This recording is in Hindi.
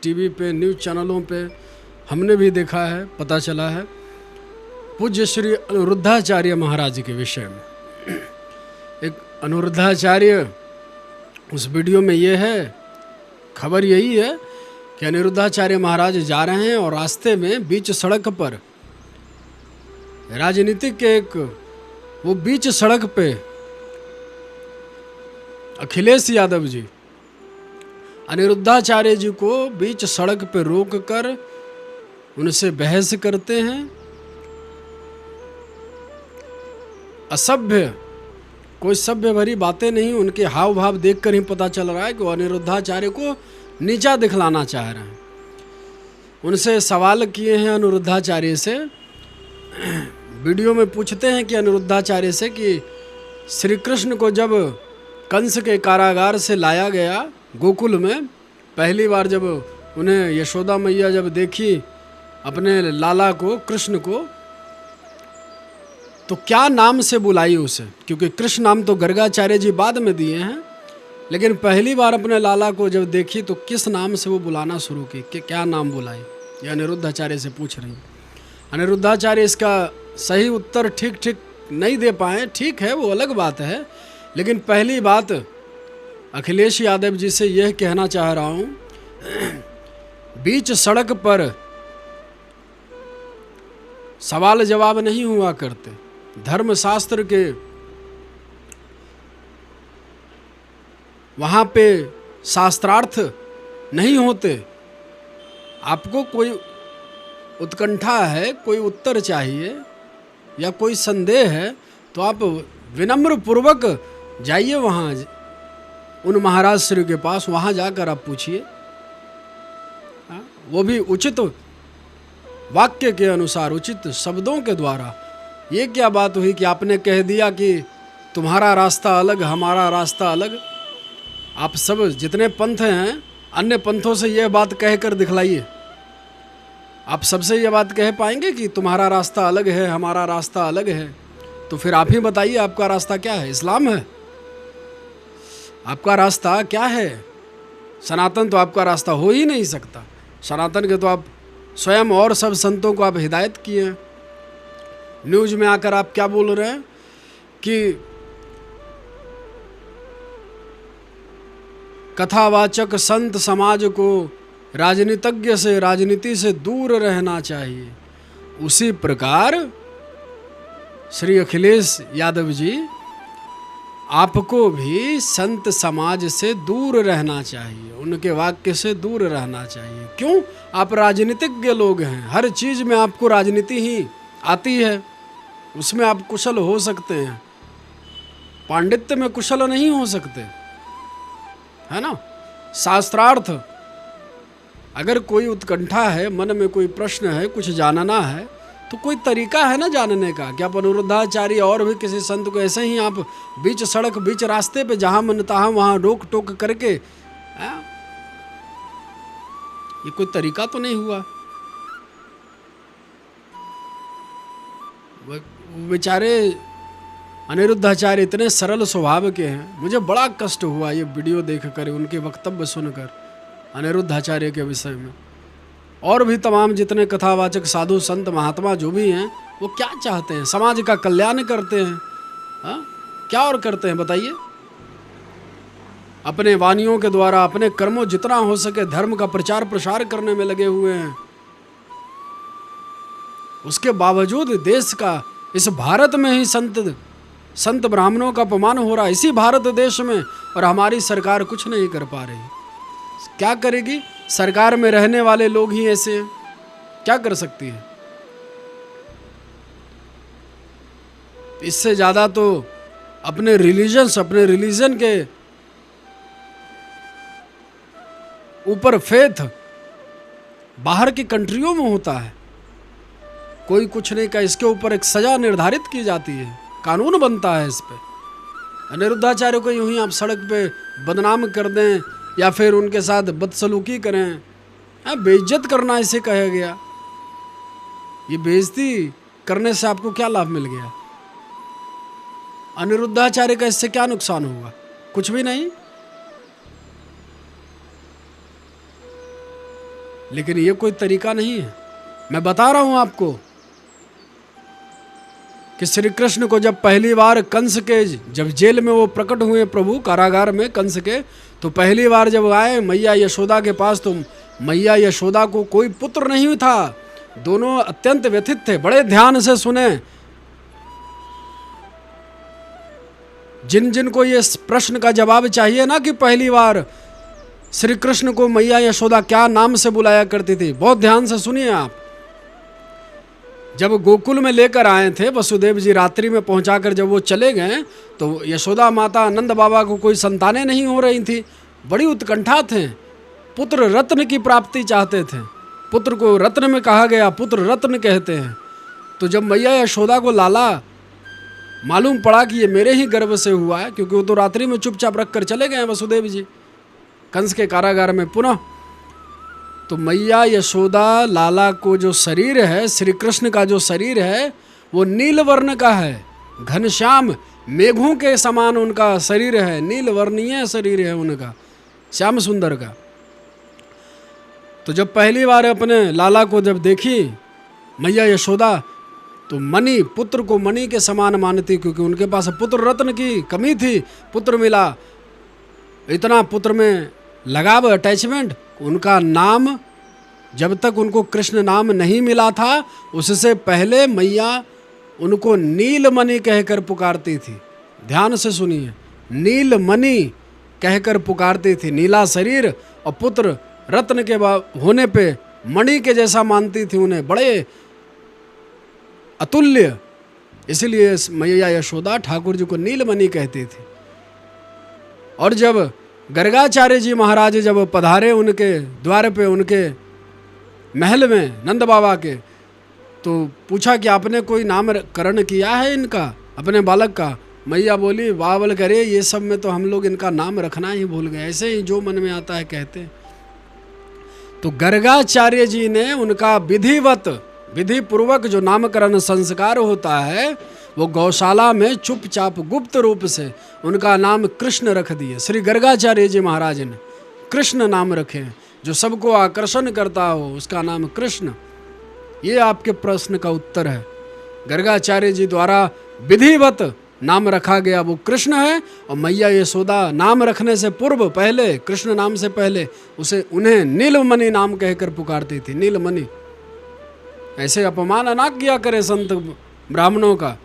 टीवी पे, न्यूज़ चैनलों पे हमने भी देखा है, पता चला है। पूज्य श्री अनिरुद्धाचार्य महाराज के विषय में एक अनिरुद्धाचार्य, उस वीडियो में ये है, खबर यही है कि अनिरुद्धाचार्य महाराज जा रहे हैं और रास्ते में बीच सड़क पर राजनीतिक के वो बीच सड़क पे अखिलेश यादव जी अनिरुद्धाचार्य जी को बीच सड़क पे रोक कर उनसे बहस करते हैं। असभ्य, कोई सभ्य भरी बातें नहीं, उनके हाव भाव देखकर ही पता चल रहा है कि वो अनिरुद्धाचार्य को नीचा दिखलाना चाह रहे हैं। उनसे सवाल किए हैं अनिरुद्धाचार्य से, वीडियो में पूछते हैं कि अनिरुद्धाचार्य से कि श्री कृष्ण को जब कंस के कारागार से लाया गया गोकुल में, पहली बार जब उन्हें यशोदा मैया जब देखी अपने लाला को, कृष्ण को, तो क्या नाम से बुलाई उसे? क्योंकि कृष्ण नाम तो गर्गाचार्य जी बाद में दिए हैं, लेकिन पहली बार अपने लाला को जब देखी तो किस नाम से वो बुलाना शुरू की, कि क्या नाम बुलाई? ये अनिरुद्धाचार्य से पूछ रही। अनिरुद्धाचार्य इसका सही उत्तर ठीक नहीं दे पाए। ठीक है, वो अलग बात है, लेकिन पहली बात अखिलेश यादव जी से यह कहना चाह रहा हूँ, बीच सड़क पर सवाल जवाब नहीं हुआ करते, धर्मशास्त्र के वहाँ पे शास्त्रार्थ नहीं होते। आपको कोई उत्कंठा है, कोई उत्तर चाहिए या कोई संदेह है, तो आप विनम्र पूर्वक जाइए वहाँ उन महाराज श्री के पास, वहाँ जाकर आप पूछिए, वो भी उचित वाक्य के अनुसार, उचित शब्दों के द्वारा। ये क्या बात हुई कि आपने कह दिया कि तुम्हारा रास्ता अलग, हमारा रास्ता अलग? आप सब जितने पंथ हैं, अन्य पंथों से यह बात कहकर दिखलाइए। आप सबसे ये बात कह पाएंगे कि तुम्हारा रास्ता अलग है, हमारा रास्ता अलग है? तो फिर आप ही बताइए, आपका रास्ता क्या है? इस्लाम है? आपका रास्ता क्या है? सनातन तो आपका रास्ता हो ही नहीं सकता। सनातन के तो आप स्वयं और सब संतों को आप हिदायत किए हैं। न्यूज़ में आकर आप क्या बोल रहे हैं कि कथावाचक संत समाज को राजनीतिज्ञ से, राजनीति से दूर रहना चाहिए। उसी प्रकार श्री अखिलेश यादव जी, आपको भी संत समाज से दूर रहना चाहिए, उनके वाक्य से दूर रहना चाहिए। क्यों? आप राजनीतिज्ञ लोग हैं, हर चीज़ में आपको राजनीति ही आती है, उसमें आप कुशल हो सकते हैं, पांडित्य में कुशल नहीं हो सकते, है ना? शास्त्रार्थ, अगर कोई उत्कंठा है, मन में कोई प्रश्न है, कुछ जानना है, तो कोई तरीका है ना जानने का। कि आप अनिरुद्धाचार्य और भी किसी संत को ऐसे ही आप बीच सड़क, बीच रास्ते पे जहाँ मन तहाँ वहाँ रोक टोक करके, ये कोई तरीका तो नहीं हुआ। बेचारे अनिरुद्धाचार्य इतने सरल स्वभाव के हैं। मुझे बड़ा कष्ट हुआ ये वीडियो देखकर, उनके वक्तव्य सुनकर अनिरुद्धाचार्य के विषय में। और भी तमाम जितने कथावाचक साधु संत महात्मा जो भी हैं, वो क्या चाहते हैं? समाज का कल्याण करते हैं। हाँ, क्या और करते हैं बताइए? अपने वानियों के द्वारा, अपने कर्मों, जितना हो सके धर्म का प्रचार प्रसार करने में लगे हुए हैं। उसके बावजूद देश का, इस भारत में ही संत ब्राह्मणों का अपमान हो रहा है, इसी भारत देश में, और हमारी सरकार कुछ नहीं कर पा रही। क्या करेगी? सरकार में रहने वाले लोग ही ऐसे हैं, क्या कर सकती है? इससे ज़्यादा तो अपने रिलीजन के ऊपर फेथ बाहर की कंट्रियों में होता है। कोई कुछ नहीं का, इसके ऊपर एक सजा निर्धारित की जाती है, कानून बनता है इस पे। अनिरुद्धाचार्य को यूं ही आप सड़क पे बदनाम कर दें या फिर उनके साथ बदसलूकी करें, बेइज्जत करना इसे कहा गया। ये बेइज्जती करने से आपको क्या लाभ मिल गया? अनिरुद्धाचार्य का इससे क्या नुकसान हुआ? कुछ भी नहीं। लेकिन ये कोई तरीका नहीं है। मैं बता रहा हूं आपको कि श्री कृष्ण को जब पहली बार कंस के, जब जेल में वो प्रकट हुए प्रभु कारागार में कंस के, तो पहली बार जब आए मैया यशोदा के पास, तो मैया यशोदा को कोई पुत्र नहीं था। दोनों अत्यंत व्यथित थे। बड़े ध्यान से सुने, जिन जिन को ये प्रश्न का जवाब चाहिए ना कि पहली बार श्री कृष्ण को मैया यशोदा क्या नाम से बुलाया करती थी, बहुत ध्यान से सुनिए आप। जब गोकुल में लेकर आए थे वसुदेव जी, रात्रि में पहुंचाकर जब वो चले गए, तो यशोदा माता नंद बाबा को कोई संतानें नहीं हो रही थी। बड़ी उत्कंठा थे, पुत्र रत्न की प्राप्ति चाहते थे। पुत्र को रत्न में कहा गया, पुत्र रत्न कहते हैं। तो जब मैया यशोदा को लाला मालूम पड़ा कि ये मेरे ही गर्भ से हुआ है, क्योंकि वो तो रात्रि में चुपचाप रख कर चले गए वसुदेव जी कंस के कारागार में पुनः, तो मैया यशोदा लाला को जो शरीर है, श्री कृष्ण का जो शरीर है, वो नील वर्ण का है, घनश्याम मेघों के समान उनका शरीर है, नील वर्णीय शरीर है उनका, श्याम सुंदर का। तो जब पहली बार अपने लाला को जब देखी मैया यशोदा, तो मणि, पुत्र को मणि के समान मानती, क्योंकि उनके पास पुत्र रत्न की कमी थी। पुत्र मिला, इतना पुत्र में लगाव, अटैचमेंट। उनका नाम, जब तक उनको कृष्ण नाम नहीं मिला था, उससे पहले मैया उनको नीलमणि कहकर पुकारती थी। ध्यान से सुनिए, नीलमणि कहकर पुकारती थी। नीला शरीर और पुत्र रत्न के होने पे मणि के जैसा मानती थी उन्हें, बड़े अतुल्य। इसलिए मैया यशोदा ठाकुर जी को नीलमणि कहती थी। और जब गर्गाचार्य जी महाराज जब पधारे उनके द्वार पे, उनके महल में नंद बाबा के, तो पूछा कि आपने कोई नामकरण किया है इनका, अपने बालक का? मैया बोली, बावल करे, ये सब में तो हम लोग इनका नाम रखना ही भूल गए, ऐसे ही जो मन में आता है कहते। तो गर्गाचार्य जी ने उनका विधि पूर्वक जो नामकरण संस्कार होता है, वो गौशाला में चुपचाप गुप्त रूप से उनका नाम कृष्ण रख दिए। श्री गर्गाचार्य जी महाराज ने कृष्ण नाम रखे, जो सबको आकर्षण करता हो उसका नाम कृष्ण। ये आपके प्रश्न का उत्तर है। गर्गाचार्य जी द्वारा विधिवत नाम रखा गया वो कृष्ण है। और मैया यशोदा नाम रखने से पूर्व, पहले, कृष्ण नाम से पहले उन्हें नीलमणि नाम कहकर पुकारती थी, नीलमणि। ऐसे अपमान ना किया करे संत ब्राह्मणों का।